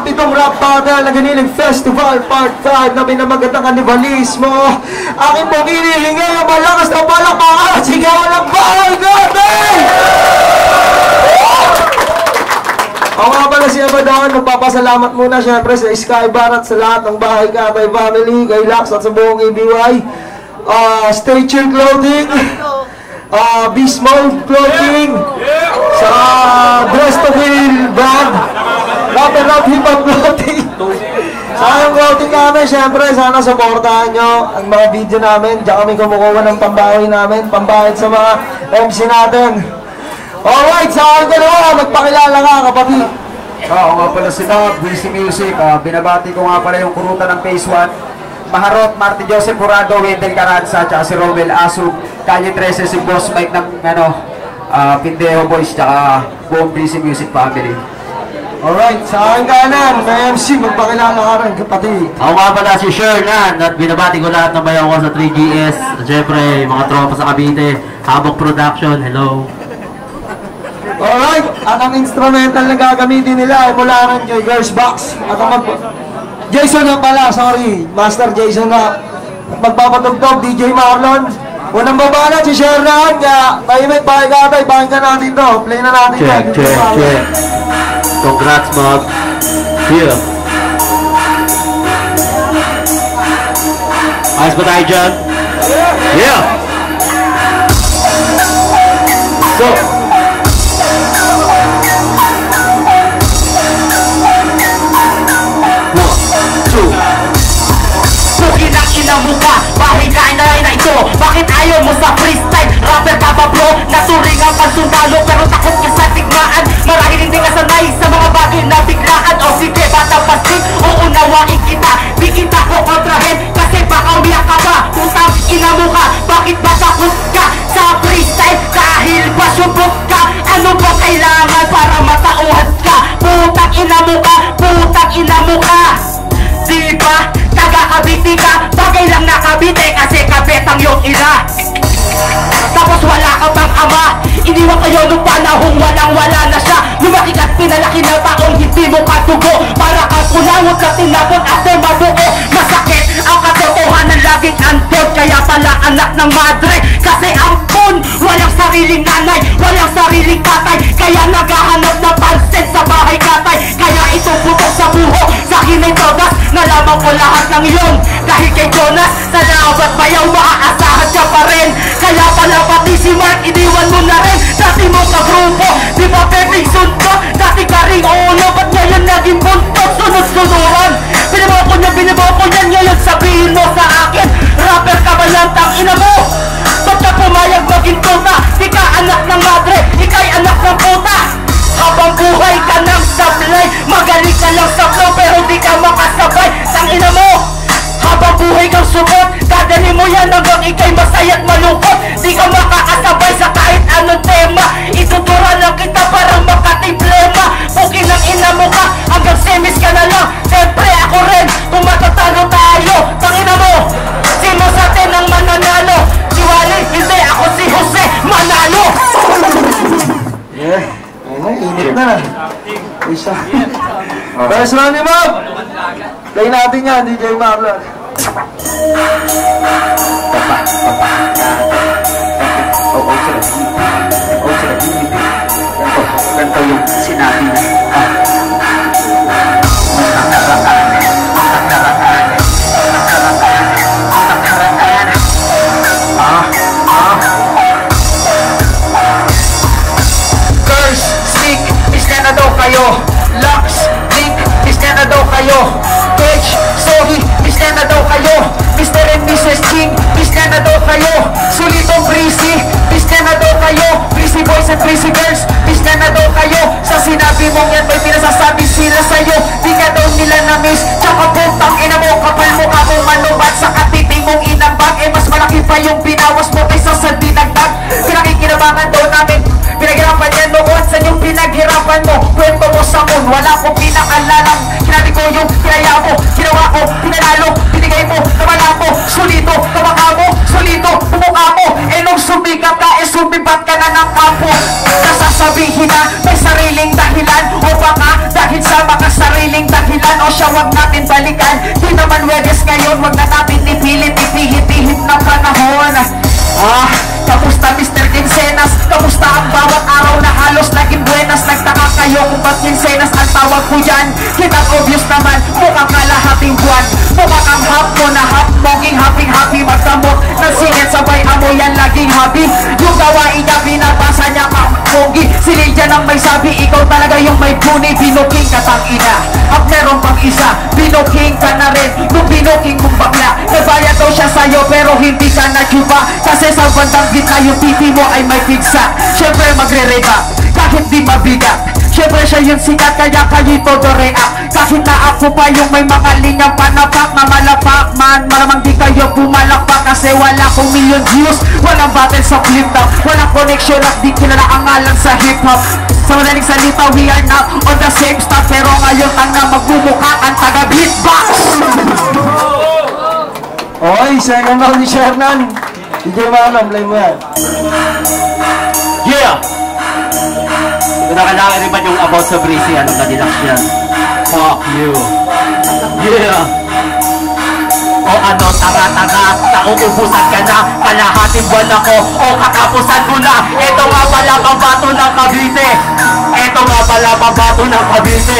pitong rap battle na Ganiling Festival Part 5 na binamagandang kanibalismo. Aking pong hinihingi ang malakas na palakpakan at sigawan ng bahay natin! Ako nga pala si Abadan, magpapasalamat muna syempre sa Sky Bar at sa lahat ng Bahay Katay family, kay Lax at sa buong EBY, Stay Chill Clothing, Bismol Clothing, sa Dress to Feel Band, Rapper Rock Hip Hop Clothing. Sa yung clothing namin, syempre sana supportahan nyo ang mga video namin. Diyan kami kumukuha ng pambahay namin, pambayad sa mga MC natin. Alright, sa akin dalawa, magpakilala ka kapatid. Ako nga pala si Doug, BC Music. Binabati ko nga pala yung kurutan ng Phase 1. Maharot, Marty Joseph Jurado, Wendell Caranza, tsaka si Romel Asug, Calle 13, si Boss Mike ng Pindejo Boys, tsaka buong BC Music family. Alright, sa akin kanan, may MC, magpakilala ka rin kapatid. Ako nga pala si Shernan at binabati ko lahat ng bayan ko sa 3GS. Siyempre, mga tropa sa Cavite, Habok Production, hello. Alright, at ang instrumental na gagamitin nila ay mula ng Girls Box. At ang Jason na pala, sorry, Master Jason na. At magpapatugtog, DJ Marlon. Unang babala si Shernan, kaya tahimik, Bahay Katay, pakinggan natin to. Play na natin. Check. Congrats, Mog. Here. Ayos ba tayo dyan? Yeah! So, mo ka, bakit kainay na ito? Bakit ayaw mo sa freestyle? Rapper ka ba bro? Naturing ang pagsundalo pero takot ka sa tigmaan. Marahil hindi ka sanay sa mga bagay na biglaan. O sige, bata pasig, uunawain kita. Di kita ko kontrahin kasi baka umiyak ka ba? Putang ina mo ka, bakit ba takot ka sa freestyle? Dahil ba subok ka? Ano ba kailangan para matauhan ka? Putang ina mo ka, putang ina mo ka. Diba? Taga-Cavite ka, bagay lang nakabite kasi kabetang yung ila. Tapos wala ka bang ama? Iniwan kayo nung panahong walang-wala na siya. Lumaki ka't pinalaki na taong hindi mo katugo. Para kang kulawag na tinapon after mabuo. Masakit ang katotohanan laging andod. Kaya pala anak ng madre kasi ampun. Walang sariling nanay, walang sariling tatay. Kaya naghahanap ng pansin sa Bahay Katay. Kaya ito putok sa buho, sa hinay todas. Nalaman ko lahat ng iyon. Dahil kay Jonas, sa labat bayaw maaasahan ka pa rin. Kaya pala pati si Mark, iniwan mo na rin. Dati mo sa grupo, di ba pwedeng sundo? Dati ka ring ulo, ba't ngayon naging buntot? Sunod-sunuran, binibaw ko yan. Ngayon sabihin mo sa akin, rapper ka ba yan, tangina mo? Ba't ka pumayag maging tuta? Di ka anak ng madre, ika'y anak ng puta. Habang buhay ka ng sablay, magaling ka lang sa flow pero di ka makasabay. Tangina mo, habang buhay kang subot, dadali mo yan hanggang ika'y masaya at malungkot. Di ka makakasabay sa kahit anong tema. Ituturo lang kita parang makatiblema. Pukin ang ina mo ka, hanggang semis ka na lang. Siyempre ako rin, kung matatalo tayo. Tangina mo, sino sa atin ang mananalo? Si Wally, hindi, ako si Jose Manalo. Yeah, init na. Isa. First round ni Bob. Play natin yan, DJ Marlon. Ganito yung sinabi na Curse, stick, isla na daw kayo. Lux, link, isla na daw kayo. Page, sorry, isla na daw kayo. Mr. and Mrs. Ching, isla na daw kayo. Sulitong Breezy, isla na daw kayo. Breezy boys and Breezy girls, isla na daw kayo. Sa sinabi mong yan, may pinasasabi sila sa'yo. Di ka daw nila na-miss, tsaka putang ina mo. Kapal mo ka mong manubat sa katiting mong inambag. Eh mas malaki pa yung binawas mo kaysa sa dinagdag. Pinakikinabangan daw namin, pinaghirapan yan noon. Sa yung pinaghirapan mo, kwento mo sa moon. Wala kong pinakalalang, kinabi ko yung kinaya mo. Ginawa ko, pinanalo, binigay mo, nawala mo. Solito, kamaka mo, solito, bumukha mo. Eh nung sumikat ka, eh sumibat ka na ng kapo. Nasasabihin na may sariling dahilan, o baka dahil sa makasarili sariling dahilan o siya wag natin balikan. Di naman wedes ngayon, wag na natin ipilit, ipihit-ihit na panahon. Kamusta Mr. Quincenas? Kamusta ang bawat araw na halos naging buenas? Nagtaka kayo kung ba't Quincenas ang tawag ko yan? Kitang obvious naman, mukha kalahating buwan. Mukha kang hapmo na hapmoging happy magdamot ng singit sabay amoy yan laging happy. Yung gawain niya binabasa niya kapogi. Si Lydia nang may sabi, ikaw talaga yung may bunay. Binuking ka tangina. At meron pang isa, binuking ka na rin. Nung binuking mong bakla, nagbayad daw siya sa'yo pero hindi ka na-juba. Kasi sa bandang gitna yung titi mo ay may pigsa. Siyempre magre-reba kahit di mabigat. Siyempre siya yung sikat kaya kayo'y todo react. Kahit na ako pa yung may mga linyang panapak na malapak man, malamang di kayo pumalakpak. Kasi wala kong million views, walang battle sa flip top, walang connection at di kilala ang ngalan sa hip hop. Sa madaling salita, we are not on the same stuff. Pero ngayon tanga magmumukha ang taga beatbox. Okay, second round ni Shernan. DJ Malam, play mo yan. Yeah! Kung nakalaki rin ba yung about sa Breezy, anong kadilax yan? Fuck you. Yeah! O ano, tanga-tanga, nauubusan ka na, kalahating buwan ako, o katapusan ko na. Ito nga pala pambato ng Cavite. Ito nga pala pambato ng Cavite.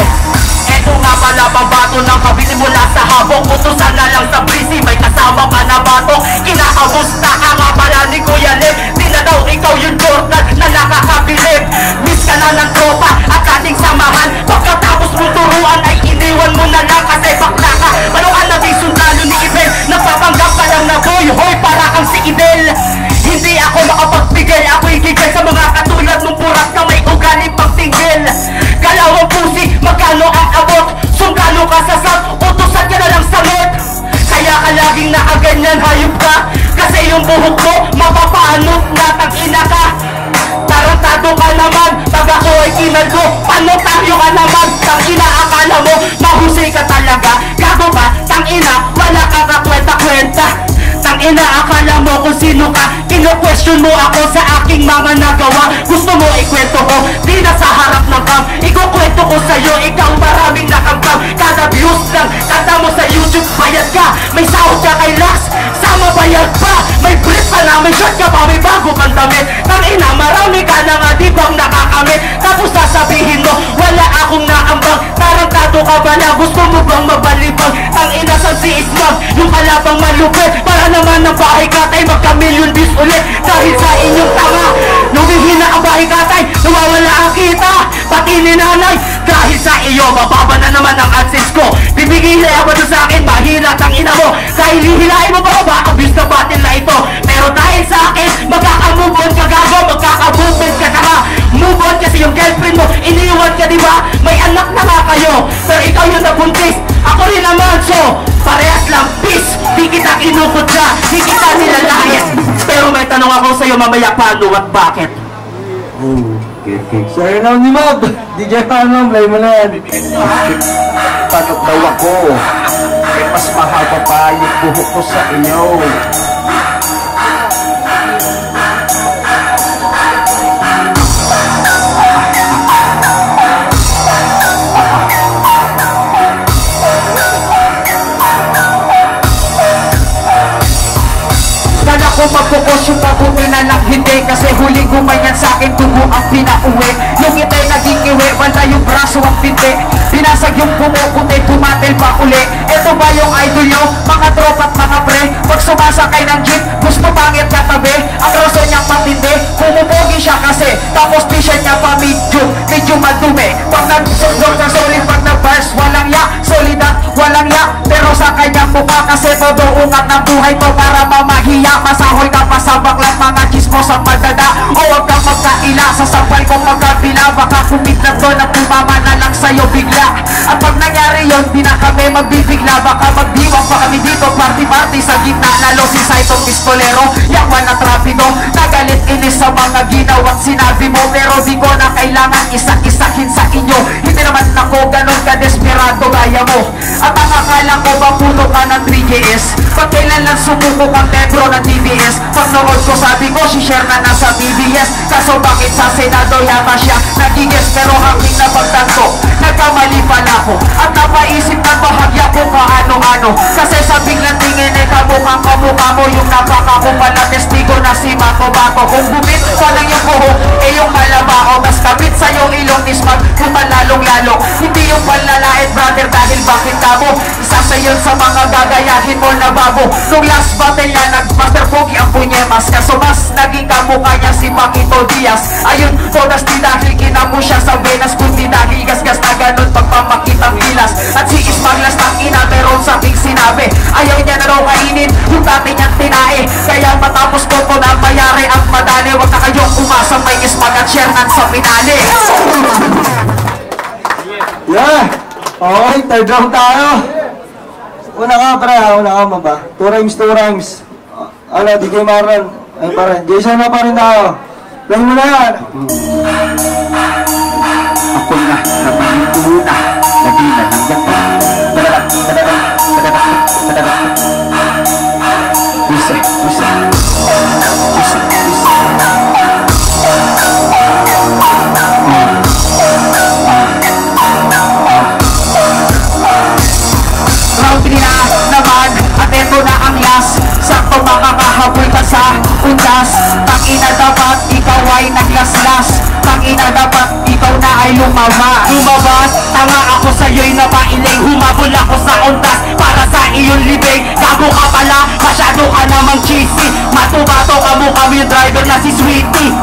Ito nga pala pambato ng Cavite. Mula sa habong, utusan na lang sa Breezy, may kasama pa na bato. Kinakamusta ka nga pala ni Kuya Lem. Di na daw ikaw yung Jordan na nakakabilib. Miss ka na ng tropa at ating samahan. Pagkatapos mong turuan ay iniwan mo na lang kasi bakla ka. Paano ka naging sundalo ni Ibel? Nagpapanggap ka lang na boy, hoy para kang si Ibel. Hindi ako makapagbigay, ako'y gigil sa mga katulad mong purat na may ugaling pagtinggil. Kalawang pusi, magkano ang abot? Sundalo ka sa sab, utusan ka na lang sa lot. Kaya ka laging nakaganyan, hayop ka. Kasi yung buhok mo, mapapanot na tang-ina ka. Tarantado ka naman, pag ako ay kinalgo. Panotaryo ka naman, tang-ina akala mo mahusay ka talaga. Gago ba, tang-ina, wala kang kakwenta-kwenta. Tang-ina akala mo kung sino ka. Kino-question mo ako sa aking mga nagawa. Gusto mo ikwento ko, di na sa harap ng cam. Ikukwento ko sa'yo, ikaw maraming nakangkam. Kada views lang, kanta mo sa YouTube, bayad ka. May sahod ka kay Lax, sama bayad pa. May brief pa na, may shot ka pa, may bago kang damit. Tang-ina, marami ka na nga, di bang nakakamit. Tapos sasabihin mo, wala akong naambang. Tarantado ka ba na, gusto mo bang mabalibang? Tang-ina sa CSMAG, yung kalabang malupit. Para naman ng bahay katay, magka-million views ulit. Dahil sa inyong tanga, lumihina ang bahay katay, nawawala ang kita. Pati ni nanay, dahil sa iyo, mababa na naman ang AdSense ko. Bibigilay ako doon sa akin, mahina tang-ina mo. Dahil hihilahin mo ba ba, abuse na battle na ito. Pero dahil sa akin, magkaka-move on ka gago, magkaka-movement ka ka. Move on kasi yung girlfriend mo, iniwan ka diba? May anak na nga kayo, pero ikaw yung nabuntis. Ako rin naman, so parehas lang, peace. Di kita kinukutsa, di kita nilalait. Pero may tanong ako sa'yo mamaya, paano at bakit? Second round ni Mob. DJ Malam, play mo na yan. Tanong daw ako, eh mas mahaba pa yung buhok ko sa inyo. Kung magpukos yung pabuti na lang hindi. Kasi huling gumanyan sa'kin, tubo ang pinauwi. Yung itay naging iwi, wala yung braso ang pinti. Binasag yung pumuputi, tumatil pa uli. Ito ba yung idol nyo, mga tropa at mga pre? Pag sumasakay ng jeep, gusto pangit na tabi. Ang rason niyang matindi, pumupogi siya kasi. Tapos t-shirt niya pa medyo madumi. Pag nag-sundok ng solid, pag nag-bars, walang ya. Solid at walang ya, pero sa kanyang mukha kasi todo ungat ng buhay to para mamahiya. Masahoy ka pa sa baklat, mga chismos ang madada. O huwag kang magkaila, sa sampal kong magkabila. Baka kumit na to na pumama na lang sa'yo bigla. At pag nangyari yun, di na kami magbibigla. Baka magdiwang pa kami dito, party-party sa gitna. Lalo si Saitong Pistolero, yakwan na trapido. Nagalit inis sa mga ginawang sinabi mo. Pero di ko na kailangan isa-isahin sa inyo. Hindi naman ako ganun ka desperado gaya mo. At ang akala ko ba puno ka ng 3 TVS. Pag kailan lang sumuko kang membro ng TVS. Pag nood ko sabi ko si share na nasa BBS. Kaso bakit sa Senado yata siya nagigis. Pero aking napagtanto, nagkamali pala ako. At napaisip ng bahagya ko kaano-ano. Kasi sa biglang tingin ay kamukhang kamukha mo. Yung napakakupala testigo na si Mako Bako. Kung bumit pa lang yung buhok, eh yung malabao. Mas kapit sa'yo ilong ismag, kung lalong-lalo. Hindi yung panlalait brother dahil bakit kamo. Isa sa yun sa mga gagayahin mo na bago. Nung last battle niya, nag-master pogi ang punyemas. Kaso mas naging kamukha niya si Paquito Diaz. Ayun, todas di dahil kinamo siya sa Venus, kundi dahil gasgas na ganun pagpamakitang gilas. At si Ismaglas tangina meron sa aking sinabi, ayaw niya na raw kainin yung dati niyang tinae. Kaya matapos ko po na mayari ang madali, wag na kayong umasa may Ismag at Shernan sa finale. Yeah! Okay, third round tayo. Una ka, pre, una ka mo ba? 2 rhymes. Ano, DJ Marlon. Ay, pa rin. Jason na pa rin tayo. Play mo na yan. Ako na, naman una, nabila ng yato. Wise. Round 3 na naman, at eto na ang last. Sakto makakahabol ka sa undas. Tangina dapat ikaw ay naglaslas. Tangina dapat ikaw na ay lumabas. Tanga ako sa'yo'y napailing. Humabol ako sa undas para sa iyong libing. Gago ka pala, masyado ka namang cheesy. Matubato ka mo kami yung driver na si Sweetie.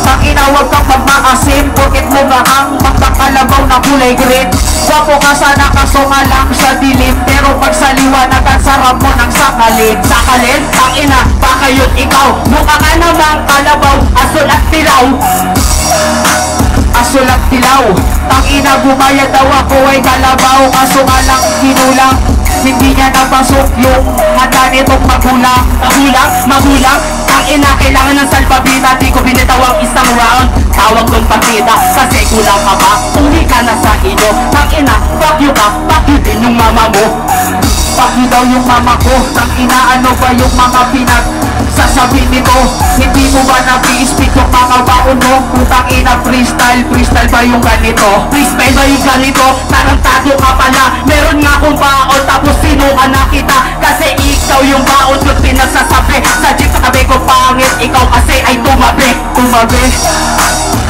Tangina huwag kang magmakasim. Porket mo ba ang magkakalabaw na kulay green. Wapo ka sana kaso nga lang sa dilim. Pero pag sa liwanag ang sarap mo ng sakalin. Tangina, baka yun ikaw. Mukha ka namang kalabaw, asol at tilaw. Tangina bumayad daw ako ay kalabaw. Kaso nga lang kinulang, hindi niya napasok yung handa nitong magulang. Tangina kailangan ng salpabita. Di ko binitawang isang round. Tawag kong partida kasi kulang ka ba? Uli ka na sa inyo. Tangina, fuck you din yung mama mo. Fuck you daw yung mama ko. Tangina ano ba yung mga sasabihin nito? Hindi mo ba na-speak yung mga baon mo? Putang ina freestyle ba yung ganito? Freestyle ba yung ganito? Tarantado ka pala. Meron nga akong baon tapos sino ka na kita? Kasi ikaw yung baon yung pinasasabi. Sa jeep sa tabi ko pangit, ikaw kasi ay tumabi.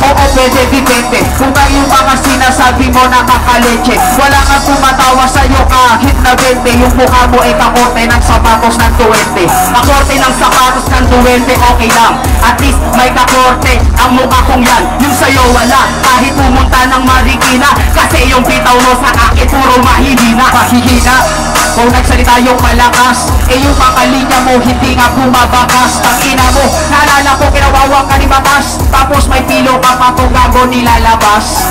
Oo pwede depende. Kung yung mga sinasabi mo nakakaleche. Wala kang kumatawa sa'yo kahit na 20. Yung mukha mo ay kakorte ng sapatos ng 20. Kakorte ng sapatos ng 20 okay lang. At least may kakorte ang mukha kong yan. Yung sa'yo wala kahit pumunta ng Marikina. Kasi yung bitaw mo sa akin puro mahihina. Kung nagsalita yung malakas, eh yung pakalinya mo hindi nga bumabakas. Tangina mo, naalala ko kinawawa ka ni Batas. Tapos may pilo ka pa kung gago nilalabas.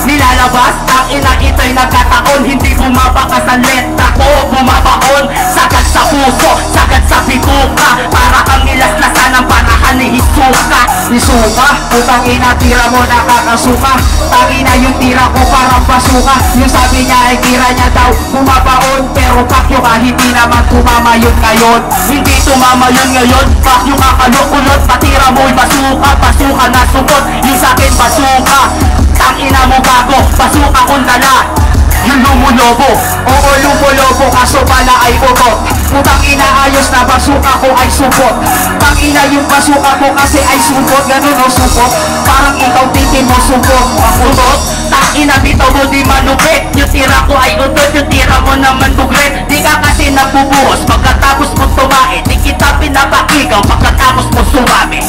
Tangina ito'y nagkataon. Hindi bumabakas ang lenta ko, bumabaon. Sagad sa puso, sagad sa bituka. Para kang nilaslasan ng parahan ni Hisuka. Putang ina tira mo nakakasuka. Tangina yung tira ko parang basuka. Yung sabi niya ay tira niya daw bumabaon. Pero pakyo ka hindi naman tumama yun ngayon. Hindi tumama yun ngayon. Pakyo ka kalukulot. Patira mo'y basuka na sukot. Yung sakin basuka. Tangina mo bago, basuka kong dala. Yung lumulobo, oo lumulobo kaso pala ay utot. Putang ina ayos na basuka ko ay supot. Tangina yung basuka ko kasi ay supot. Ganun o supot, parang ikaw titin mo supot. Utot, tangina bitaw mo di manupit. Yung tira ko ay utot, yung tira mo naman bugret. Di ka kasi nabubuhos pagkatapos mo tumae. Di kita pinapakigaw pagkatapos mo sumami.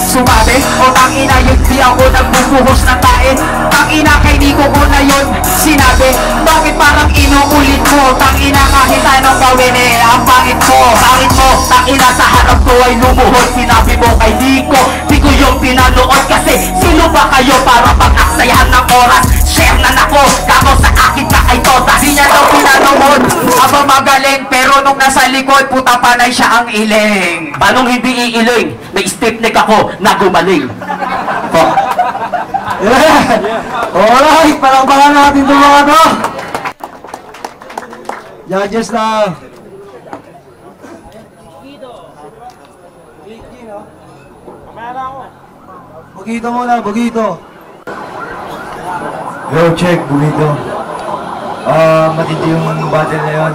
O tangina yung di ako nagbubuhos na tae. Tangina kay di ko na yun sinabi. Bakit parang inuulit mo? Tangina kahit anong gawin eh ang pangit mo. Tangina sa harap ko ay lumuhod. Sinabi mo kay di ko yung pinanood. Kasi sino ba kayo para pag-aksayahan ng oras? Share na nako, kako sa akin ka ay todas. Di niya daw pinanood. Aba magaling pero nung nasa likod puta panay siya ang iling. Paanong hindi iiling? May stiff neck ako na gumaling. Alright, palakpakan natin itong mga to. Judges na. Bugito muna, Bugito. Yo, check, Bugito. Matindi yung battle na yun.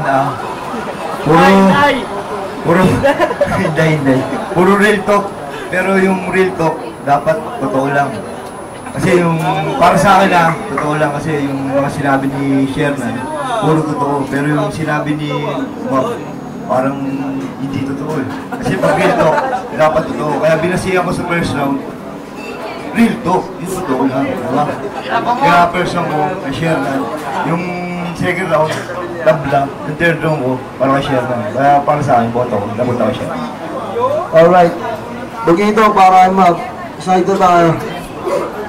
Puro, hindi. Puro real talk. Pero yung real talk, dapat totoo lang. Kasi yung, para sa akin totoo lang kasi yung mga sinabi ni Sherman, puro totoo. Pero yung sinabi ni Bob, parang hindi totoo eh. Kasi pag real talk, dapat totoo. Kaya binasihan ko sa first round, real talk, yung totoo lang. Diba? Kaya first round ko, kay Sherman. Yung second round, tabla. Yung third round ko, para kay Sherman. Kaya para sa akin, boto ko, napunta ko siya. Alright. Bugito, para mag-side tayo.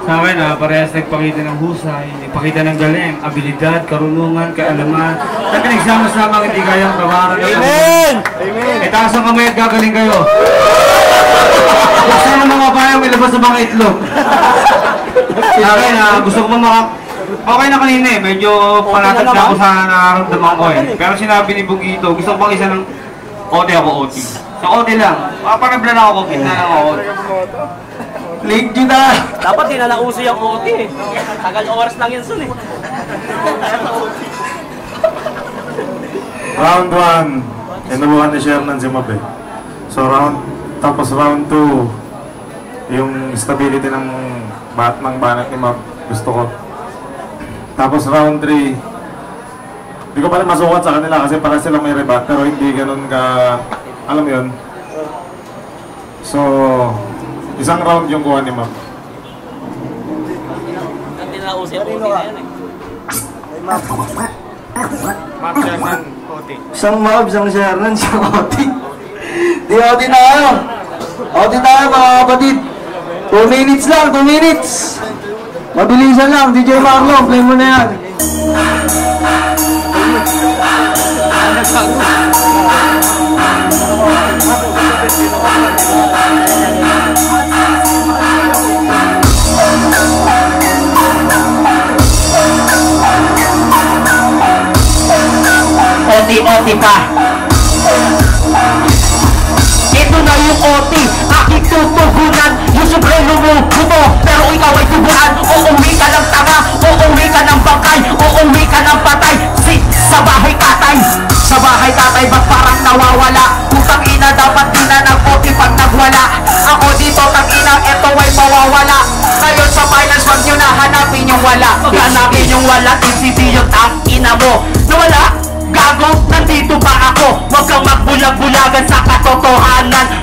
Sa akin, parehas nagpakita ng husay, nagpakita ng galing, abilidad, karunungan, kaalaman. Na pinagsama-sama hindi kayang tawaran. Amen! Amen! Itaas ang kamay at gagaling kayo. Buksan ang mga bayan, may labas sa mga itlog. Sa akin, gusto ko okay na kanina eh, medyo panatag na ako sa nararamdaman ko eh. Pero sinabi ni Bugito, gusto ko pang isa ng OT ako OT. Sa OT lang, panabla na ako, kitna lang ako. League G na! Dapat di na nauso yung OT eh. Tagal oras lang yun sun eh. Round 1, inubuhan ni Sherman si Mabe. So tapos round 2, yung stability ng banat ni Mab, gusto ko. Tapos round 3, hindi ko pala masukat sa kanila kasi para sila may rebat, pero hindi ganun ka, alam yun. So, isang round yung kuha ni Mab. Hindi na nauso yung OT na yan eh. Mab Sherman, OT. Isang Mab, isang Sherman, isang Oti. Di Oti tayo. Oti tayo mga kapatid. 2 minutes lang, 2 minutes. Mabilisan lang, DJ Marlon, play mo na yan. OT pa. Ito na yung OT, aking tutugunan. Yung supremo mo, buto, pero ikaw ay tubuan. Uuwi ka ng tanga, uuwi ka ng bangkay, uuwi ka ng patay. Sa bahay tatay, sa bahay tatay, ba't parang nawawala? Putang ina, dapat di na nag-OT pag nagwala. Ako dito, tang ina, eto ay mawawala. Ngayon sa finals, wag nyo na hanapin yung wala. Hanapin yung wala, TCT yung tang ina mo. Nawala? Gago, nandito ba ako? Huwag kang magbulag-bulagan sa katotohanan.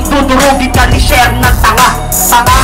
Tuturugin ka ni Sher ng tanga. Tanga,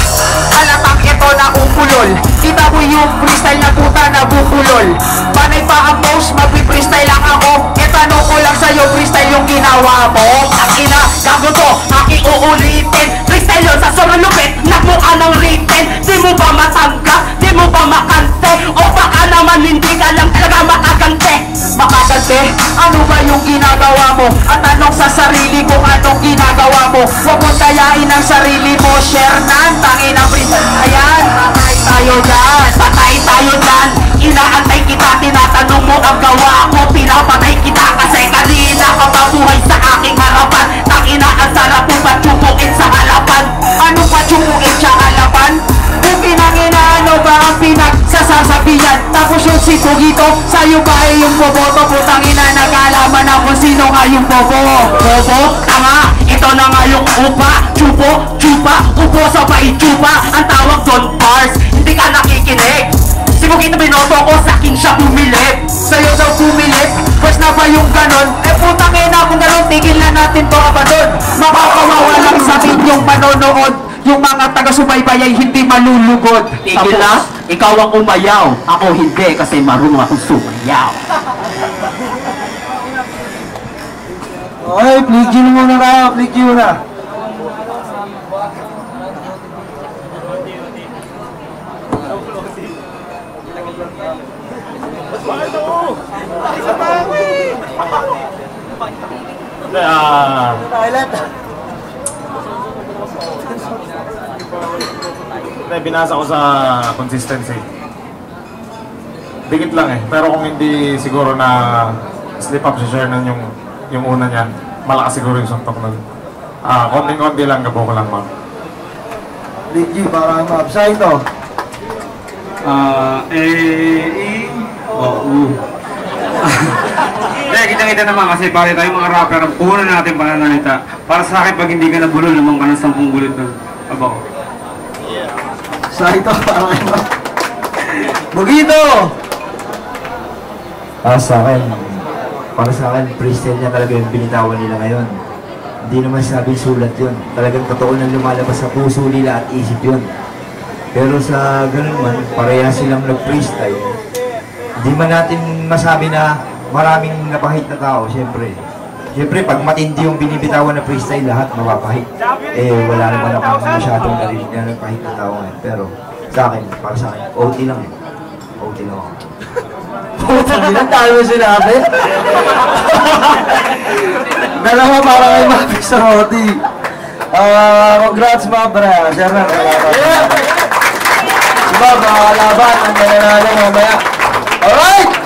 halatang ito na umulol. Kita mo yung freestyle na puta na bukulol. Panay pa ang mouse, magpi-freestyle lang ako. Itanong ko lang sa'yo, freestyle yung ginawa mo. Ang ina, gago to, aking uulitin. Freestyle yun sa sobrang lupit, nagmukha ng written. Di mo ba matanggap? Di mo ba makante? O baka naman hindi ka lang talaga makagante. Makagante, ano ba yung ginagawa mo? At tanong sa sarili kung anong ginagawa mo. Huwag mong dayain ang sarili mo, share nan. Tangin ang freestyle, ayan. Patay tayo dyan, patay tayo dyan. Inaantay kita, tinatanong mo ang gawa ko. Pinapatay kita kasi kanina ka mabuhay sa aking harapan. Tangina ang sarap mo patsupukin sa halapan. Ano patsupukin sa halapan? Kung pinangina, ano ba ang pinagsasasabihan? Tapos yung si Bugito, sa'yo ba ay yung boboto? Putang ina, nag-alaman na kung sino nga yung bobo. Bobo? Tanga, ito na nga yung upa. Chupo, chupa, upo sa bay, chupa. Ang tawag doon, bars, hindi ka nakikinig. Si Bugito binoto ko, sa'kin siya bumilip. Sa'yo daw bumilip, pues na ba yung ganon? Eh putang ina, kung ganon, tigil na natin to abadon. Makakawawa lang sa akin yung manonood. Yung mga taga-subaybay ay hindi malulugod. Tigil na, ikaw ang umayaw. Ako hindi kasi marunong akong sumayaw. Okay, League G muna tayo, League G muna. Binasa ko sa consistency. Dikit lang eh. Pero kung hindi siguro na slip up si Sherman yung una niyan, malakas siguro yung suntok nun. Konting-konti lang, gabo ko lang, ma'am. Liggy, para ma-upside to. Kita-kita naman kasi pare tayo mga rapper, ang puno natin pananalita. Para sa akin, pag hindi ka nabulol, naman ka ng 10 gulit ng abaw. Sa ito, para kayo ma... Bugito! Para sa akin, freestyle niya talaga yung binitawan nila ngayon. Hindi naman sabing sulat yun. Talagang totoo nang lumalabas sa puso nila at isip yun. Pero sa ganun man, pareha silang nag-freestyle. Hindi man natin masabi na maraming napahit na tao, siyempre. Siyempre, pag matindi yung binibitawan na freestyle, lahat mapapahit. Wala naman akong masyadong narinig na napahit na tao ngayon. Pero sa akin, para sa akin, OT lang eh. OT lang ako. Putang ina, tayo mo sinabi. Dalawa para kay Mapi sa Rodi. Congrats mga bre. Share na. Si Bob, laban. Ang nananalo mamaya. Alright!